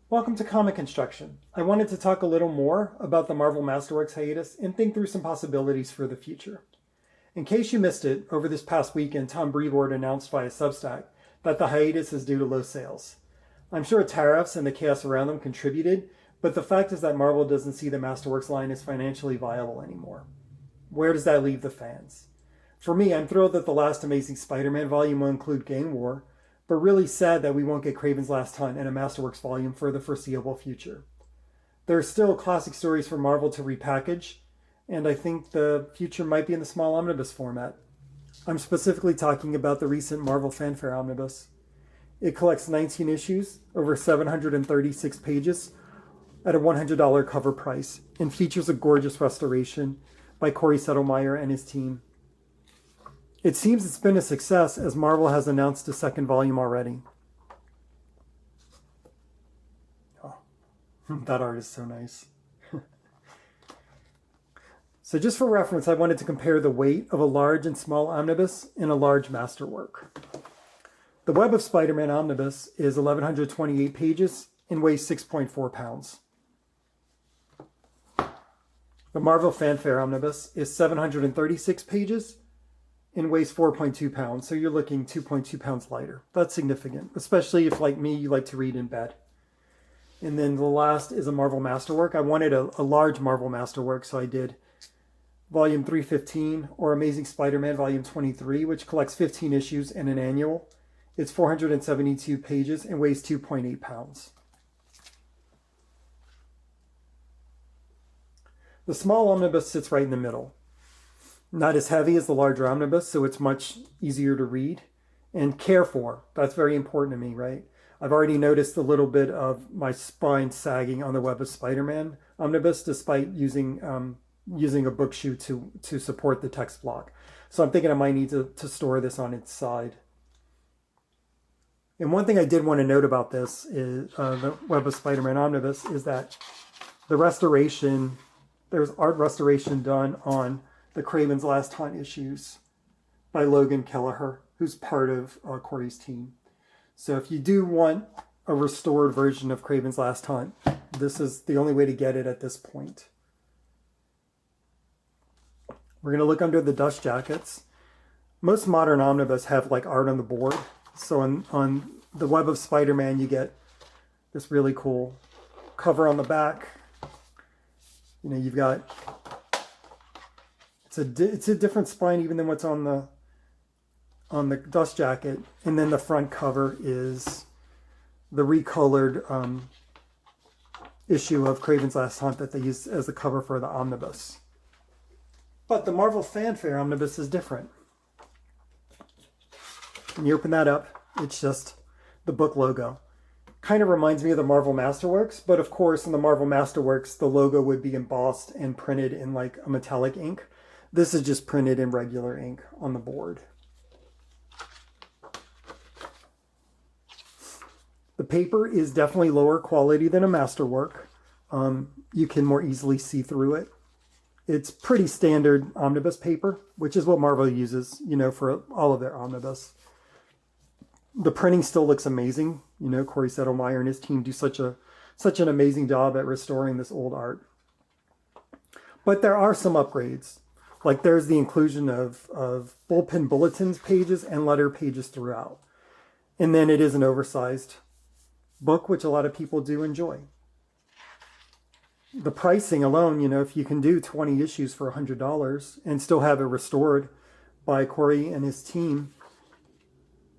Welcome to Comic Construction. I wanted to talk a little more about the Marvel Masterworks hiatus and think through some possibilities for the future. In case you missed it, over this past weekend, Tom Brevoort announced via Substack that the hiatus is due to low sales. I'm sure tariffs and the chaos around them contributed, but the fact is that Marvel doesn't see the Masterworks line as financially viable anymore. Where does that leave the fans? For me, I'm thrilled that the last Amazing Spider-Man volume will include Gang War, but really sad that we won't get Kraven's Last Hunt and a Masterworks volume for the foreseeable future. There are still classic stories for Marvel to repackage, and I think the future might be in the small omnibus format. I'm specifically talking about the recent Marvel Fanfare Omnibus. It collects 19 issues, over 736 pages, at a $100 cover price, and features a gorgeous restoration by Corey Settlemeyer and his team. It seems it's been a success, as Marvel has announced a second volume already. Oh, that art is so nice. So just for reference, I wanted to compare the weight of a large and small omnibus in a large masterwork. The Web of Spider-Man omnibus is 1,128 pages and weighs 6.4 pounds. The Marvel Fanfare omnibus is 736 pages and weighs 4.2 pounds, so you're looking 2.2 pounds lighter. That's significant, especially if, like me, you like to read in bed. And then the last is a Marvel Masterwork. I wanted a large Marvel Masterwork, so I did Volume 315, or Amazing Spider-Man Volume 23, which collects 15 issues and an annual. It's 472 pages and weighs 2.8 pounds. The small omnibus sits right in the middle. Not as heavy as the larger omnibus, so it's much easier to read and care for. That's very important to me, right? I've already noticed a little bit of my spine sagging on the Web of Spider-Man omnibus, despite using a book shoe to support the text block. So I'm thinking I might need to store this on its side. And one thing I did want to note about this is the Web of Spider-Man omnibus is that the restoration, there's art restoration done on the Kraven's Last Hunt issues by Logan Kelleher, who's part of Corey's team. So if you do want a restored version of Kraven's Last Hunt, this is the only way to get it at this point. We're going to look under the dust jackets. Most modern omnibus have like art on the board. So on the Web of Spider-Man, you get this really cool cover on the back. You know, you've got it's a different spine even than what's on the dust jacket, and then the front cover is the recolored issue of Kraven's Last Hunt that they used as the cover for the omnibus. But the Marvel Fanfare omnibus is different. When you open that up, it's just the book logo. Kind of reminds me of the Marvel Masterworks, but of course in the Marvel Masterworks the logo would be embossed and printed in like a metallic ink. This is just printed in regular ink on the board. The paper is definitely lower quality than a Masterwork. You can more easily see through it. It's pretty standard omnibus paper, which is what Marvel uses, you know, for all of their omnibus. The printing still looks amazing. You know, Corey Settlemeyer and his team do such an amazing job at restoring this old art. But there are some upgrades. Like there's the inclusion of bullpen bulletins pages and letter pages throughout. And then it is an oversized book, which a lot of people do enjoy. The pricing alone, you know, if you can do 20 issues for $100 and still have it restored by Corey and his team,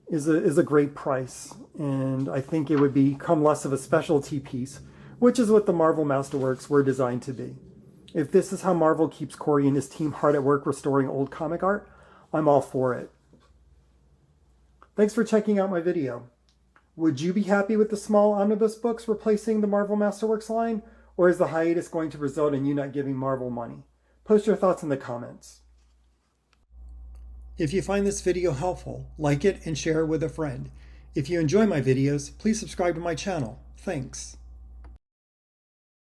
is a great price. And I think it would become less of a specialty piece, which is what the Marvel Masterworks were designed to be. If this is how Marvel keeps Corey and his team hard at work restoring old comic art, I'm all for it. Thanks for checking out my video. Would you be happy with the small omnibus books replacing the Marvel Masterworks line? Or is the hiatus going to result in you not giving Marvel money? Post your thoughts in the comments. If you find this video helpful, like it and share it with a friend. If you enjoy my videos, please subscribe to my channel. Thanks.